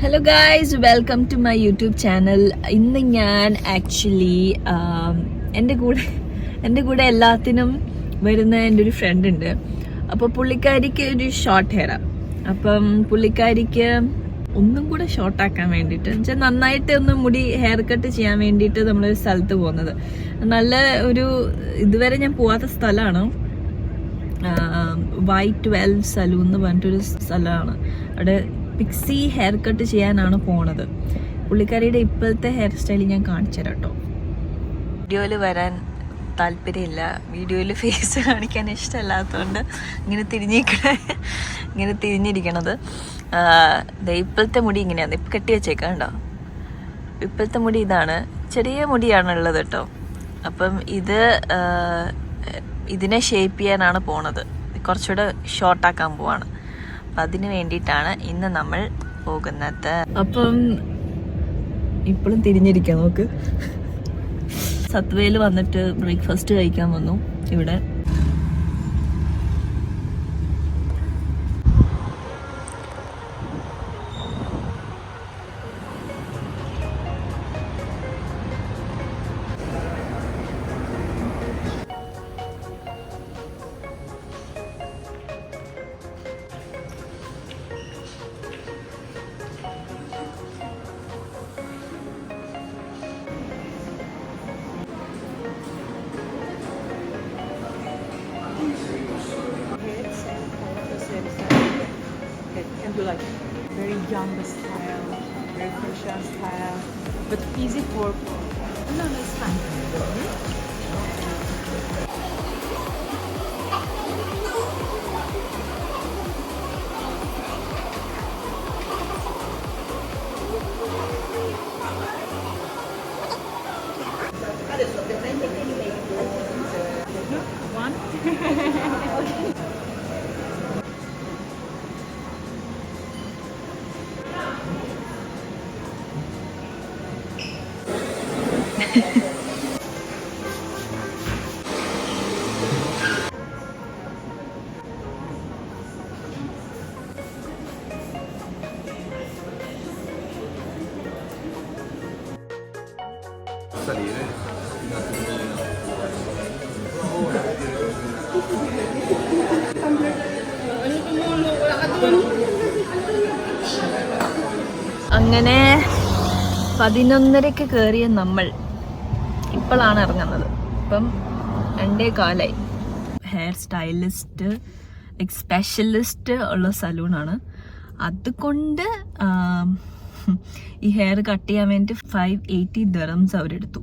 Hello guys, welcome to my YouTube channel. ഇന്ന് ഞാൻ actually എൻ്റെ കൂടെ എല്ലാത്തിനും വരുന്ന എൻ്റെ ഒരു ഫ്രണ്ട് ഉണ്ട്. അപ്പോൾ പുള്ളിക്കാരിക്ക് ഒരു ഷോർട്ട് ഹെയറാണ്. അപ്പം പുള്ളിക്കാരിക്ക് ഒന്നും കൂടെ ഷോർട്ടാക്കാൻ വേണ്ടിയിട്ട് വെച്ചാൽ നന്നായിട്ട് ഒന്ന് മുടി ഹെയർ കട്ട് ചെയ്യാൻ വേണ്ടിയിട്ട് നമ്മളൊരു സ്ഥലത്ത് പോകുന്നത്. നല്ല ഒരു ഇതുവരെ ഞാൻ പോവാത്ത സ്ഥലമാണ്. Y12 സലൂൺ എന്ന് പറഞ്ഞിട്ടൊരു സ്ഥലമാണ്. അവിടെ പിക്സി ഹെയർ കട്ട് ചെയ്യാനാണ് പോണത്. പുള്ളിക്കാരിയുടെ ഇപ്പോഴത്തെ ഹെയർ സ്റ്റൈൽ ഞാൻ കാണിച്ചു തരാം കേട്ടോ. വീഡിയോയിൽ വരാൻ താല്പര്യമില്ല, വീഡിയോയിൽ ഫേസ് കാണിക്കാൻ ഇഷ്ടമല്ലാത്തതുകൊണ്ട് ഇങ്ങനെ തിരിഞ്ഞിരിക്കണത്. ഇപ്പോഴത്തെ മുടി ഇങ്ങനെയാണ്, ഇപ്പം കെട്ടി വെച്ചേക്കാം കേട്ടോ. ഇപ്പോഴത്തെ മുടി ഇതാണ്, ചെറിയ മുടിയാണുള്ളത് കേട്ടോ. അപ്പം ഇതിനെ ഷേപ്പ് ചെയ്യാനാണ് പോണത്, കുറച്ചുകൂടെ ഷോർട്ടാക്കാൻ പോവാണ്. അപ്പം അതിന് വേണ്ടിയിട്ടാണ് ഇന്ന് നമ്മൾ പോകുന്നത്. അപ്പം ഇപ്പോഴും തിരിഞ്ഞിരിക്കാം നോക്ക്. സത്വയിൽ വന്നിട്ട് ബ്രേക്ക്ഫാസ്റ്റ് കഴിക്കാൻ വന്നു ഇവിടെ. Like very young style, very fashion style, but easy for no, it's fine. One. അങ്ങനെ 11:30 കയറിയ നമ്മൾ ഇപ്പോഴാണ് ഇറങ്ങുന്നത്. ഇപ്പം 2:15. ഹെയർ സ്റ്റൈലിസ്റ്റ് സ്പെഷ്യലിസ്റ്റ് ഉള്ള സലൂണാണ്. അതുകൊണ്ട് ഈ ഹെയർ കട്ട് ചെയ്യാൻ വേണ്ടി 580 dirhams അവരെടുത്തു,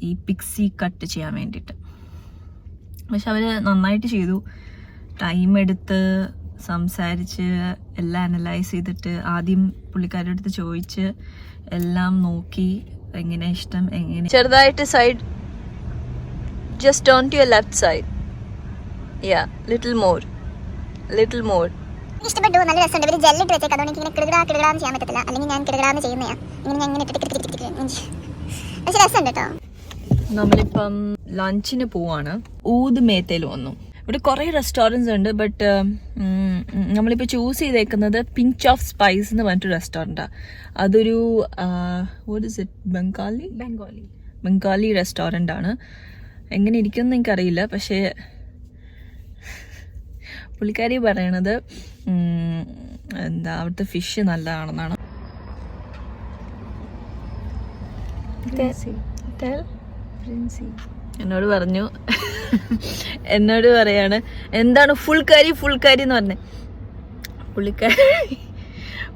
ഈ പിക്സി കട്ട് ചെയ്യാൻ വേണ്ടിയിട്ട്. പക്ഷെ അവർ നന്നായിട്ട് ചെയ്തു. ടൈം എടുത്ത് സംസാരിച്ച് എല്ലാം അനലൈസ് ചെയ്തിട്ട് ആദ്യം പുള്ളിക്കാരുടെ അടുത്ത് ചോദിച്ച് എല്ലാം നോക്കി എങ്ങനെ ഇഷ്ടം, എങ്ങനെ ചെറുതായിട്ട് side just turn to your left side, yeah little more ഇഷ്ടപ്പെട്ടു. നല്ല രസമുണ്ട്. ഇവര് ജെല്ലിട്ട് വെച്ചേക്കാം, അതുകൊണ്ട് ഇങ്ങനെ കിടുകിടാന്ന് ചെയ്യാൻ പറ്റത്തില്ല. അല്ലെങ്കിൽ ഞാൻ കിടുകിടാന്ന് ചെയ്യുന്നതാ. ഇങ്ങനെ ഞാൻ ഇങ്ങനെ പക്ഷെ രസമുണ്ട് കേട്ടോ. നമ്മളിപ്പം ലഞ്ചിന് പോവാണ്. ഊദ് മേത്തയിൽ വന്നു. ഇവിടെ കുറേ റെസ്റ്റോറൻറ്റ്സ് ഉണ്ട്, ബട്ട് നമ്മളിപ്പോൾ ചൂസ് ചെയ്തേക്കുന്നത് പിഞ്ച് ഓഫ് സ്പൈസ് എന്ന് പറഞ്ഞിട്ട് റെസ്റ്റോറൻറ്റാണ്. അതൊരു ബംഗാളി റെസ്റ്റോറൻ്റ് ആണ്. എങ്ങനെ ഇരിക്കുമെന്ന് എനിക്കറിയില്ല, പക്ഷേ പുള്ളിക്കാരി പറയണത് അവിടുത്തെ ഫിഷ് നല്ലതാണെന്നാണ്. എന്നോട് പറയാണ് എന്താണ് ഫുൾ കറി എന്ന് പറഞ്ഞേ.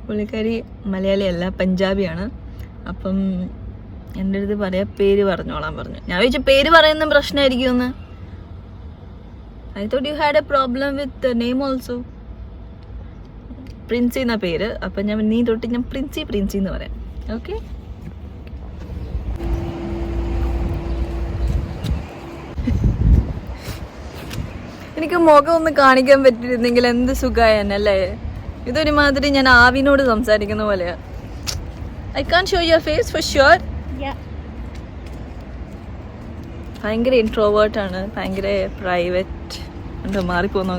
പുള്ളിക്കാരി മലയാളിയല്ല, പഞ്ചാബിയാണ്. അപ്പം എൻ്റെ അടുത്ത് പറയാ പേര് പറഞ്ഞോളാൻ പറഞ്ഞു. ഞാൻ ചോദിച്ചു പേര് പറയുന്ന പ്രശ്നമായിരിക്കുമെന്ന്. I thought you had a problem with the name also. Princy എന്നാ പേര്. അപ്പം നീ തൊട്ട് ഞാൻ പ്രിൻസി എന്ന് പറയാം. ഓക്കെ, എനിക്ക് മുഖം ഒന്ന് കാണിക്കാൻ പറ്റിയിരുന്നെങ്കിൽ എന്ത് സുഖമായല്ലേ. ഇതൊരുമാതിരി ഞാൻ ആവിനോട് സംസാരിക്കുന്ന പോലെയാ. I can't show your face for sure. ഭയങ്കര ഇൻട്രോവേർട്ടാണ്, ഭയങ്കര പ്രൈവറ്റ്, എന്താ മാറിപ്പോന്നു,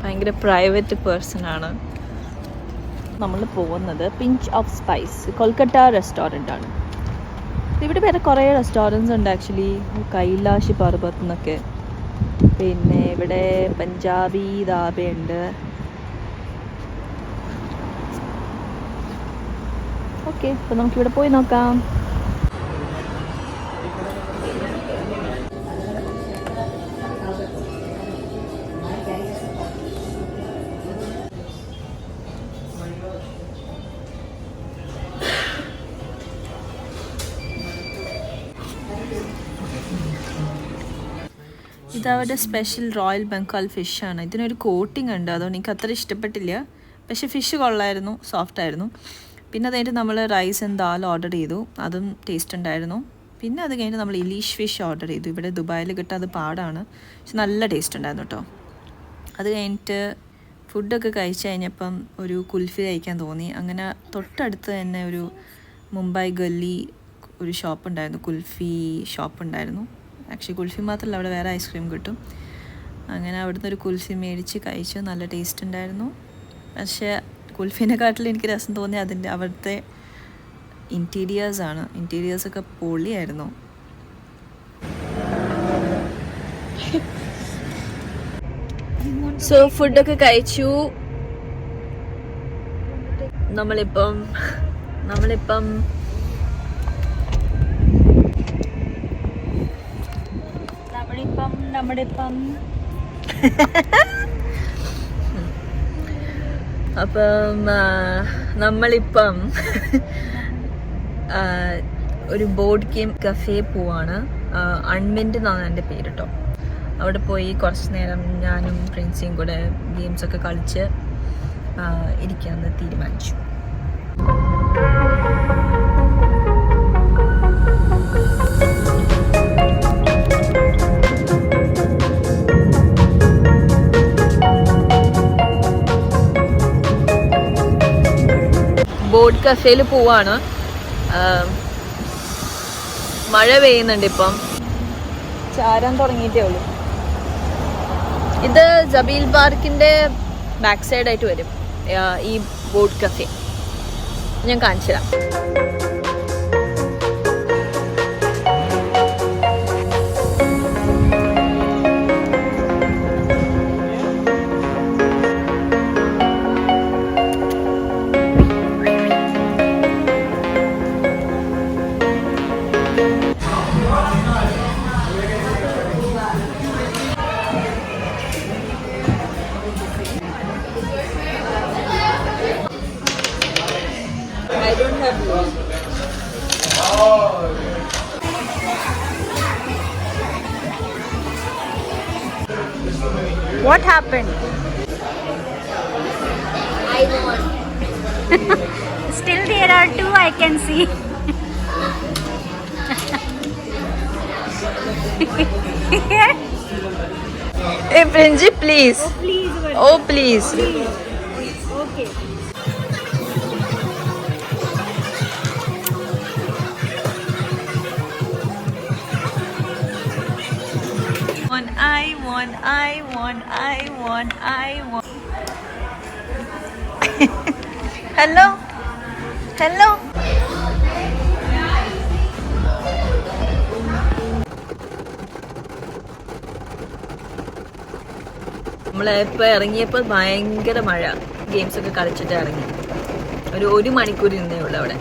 ഭയങ്കര പ്രൈവറ്റ് പേഴ്സൺ ആണ്. നമ്മൾ പോകുന്നത് pinch of spice Kolkata restaurant ആണ്. ഇവിടെ വേറെ കുറേ റെസ്റ്റോറൻറ്റ്സ് ഉണ്ട് ആക്ച്വലി, കൈലാഷ് പർവ്വത് എന്നൊക്കെ. പിന്നെ ഇവിടെ പഞ്ചാബി ധാബയുണ്ട്. ഓക്കെ, അപ്പോൾ നമുക്കിവിടെ പോയി നോക്കാം. ഇതവരുടെ സ്പെഷ്യൽ റോയൽ ബംഗാൾ ഫിഷാണ്. ഇതിനൊരു കോട്ടിംഗ് ഉണ്ട്, അതുകൊണ്ട് എനിക്ക് അത്ര ഇഷ്ടപ്പെട്ടില്ല. പക്ഷേ ഫിഷ് കൊള്ളായിരുന്നു, സോഫ്റ്റായിരുന്നു. പിന്നെ അത് കഴിഞ്ഞിട്ട് നമ്മൾ റൈസ് ആൻഡ് ദാൽ ഓർഡർ ചെയ്തു, അതും ടേസ്റ്റ് ഉണ്ടായിരുന്നു. പിന്നെ അത് കഴിഞ്ഞിട്ട് നമ്മൾ ഇലീഷ് ഫിഷ് ഓർഡർ ചെയ്തു. ഇവിടെ ദുബായിൽ കിട്ടാൻ അത് പാടാണ്, പക്ഷെ നല്ല ടേസ്റ്റ് ഉണ്ടായിരുന്നു കേട്ടോ. അത് കഴിഞ്ഞിട്ട് ഫുഡൊക്കെ കഴിച്ച് കഴിഞ്ഞപ്പം ഒരു കുൽഫി കഴിക്കാൻ തോന്നി. അങ്ങനെ തൊട്ടടുത്ത് തന്നെ ഒരു മുംബൈ ഗല്ലി ഒരു ഷോപ്പ് ഉണ്ടായിരുന്നു, കുൽഫി ഷോപ്പ് ഉണ്ടായിരുന്നു. ആക്ച്വലി കുൽഫി മാത്രമല്ല, അവിടെ വേറെ ഐസ്ക്രീം കിട്ടും. അങ്ങനെ അവിടുന്ന് ഒരു കുൽഫി മേടിച്ച് കഴിച്ചു, നല്ല ടേസ്റ്റ് ഉണ്ടായിരുന്നു. പക്ഷേ കുൽഫീനെക്കാട്ടിൽ എനിക്ക് രസം തോന്നി അവിടുത്തെ ഇൻറ്റീരിയേഴ്സാണ്. ഇൻറ്റീരിയേഴ്സൊക്കെ പൊളിയായിരുന്നു. സോ ഫുഡൊക്കെ കഴിച്ചു. നമ്മളിപ്പം നമ്മളിപ്പം ഒരു ബോർഡ് ഗെയിം കഫേ പോവാണ്. അൺമിൻഡ് എന്നാണ് എൻ്റെ പേര് കേട്ടോ. അവിടെ പോയി കുറച്ച് നേരം ഞാനും പ്രിൻസിയും കൂടെ ഗെയിംസൊക്കെ കളിച്ച് ഇരിക്കാമെന്ന് തീരുമാനിച്ചു. ബോർഡ് കഫേയിൽ പോവാണ്. മഴ പെയ്യുന്നുണ്ട്, ഇപ്പം ചാരാൻ തുടങ്ങിയിട്ടേ ഉള്ളൂ. ഇത് ജബീൽ പാർക്കിന്റെ ബാക്ക് സൈഡായിട്ട് വരും ഈ ബോർഡ് കഫേ. ഞാൻ കാണിച്ചു തരാം. I don't have one. What happened? I won. Still there are two I can see. Hey Prinji, please. Oh please. Oh please. Okay. I want. Hello. നമ്മളിപ്പോൾ ഇറങ്ങിയപ്പോൾ ഭയങ്കര മഴ. ഗെയിംസ് ഒക്കെ കളിച്ചിട്ട് ഇറങ്ങി. ഒരു മണിക്കൂർ ഇരുന്നേ ഉള്ളൂ അവിടെ.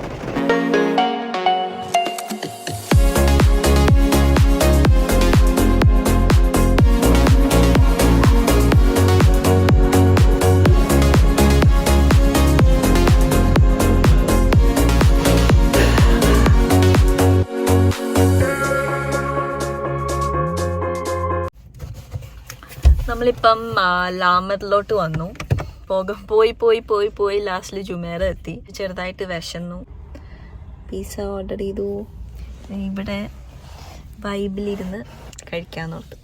നമ്മളിപ്പം ലാമറിലോട്ട് വന്നു. പോയി ലാസ്റ്റിൽ ജുമേറ എത്തി. ചെറുതായിട്ട് വിശന്നു. പിസ്സ ഓർഡർ ചെയ്തു. ഇവിടെ വൈബിലിരുന്ന് കഴിക്കാമെന്നോട്ട്.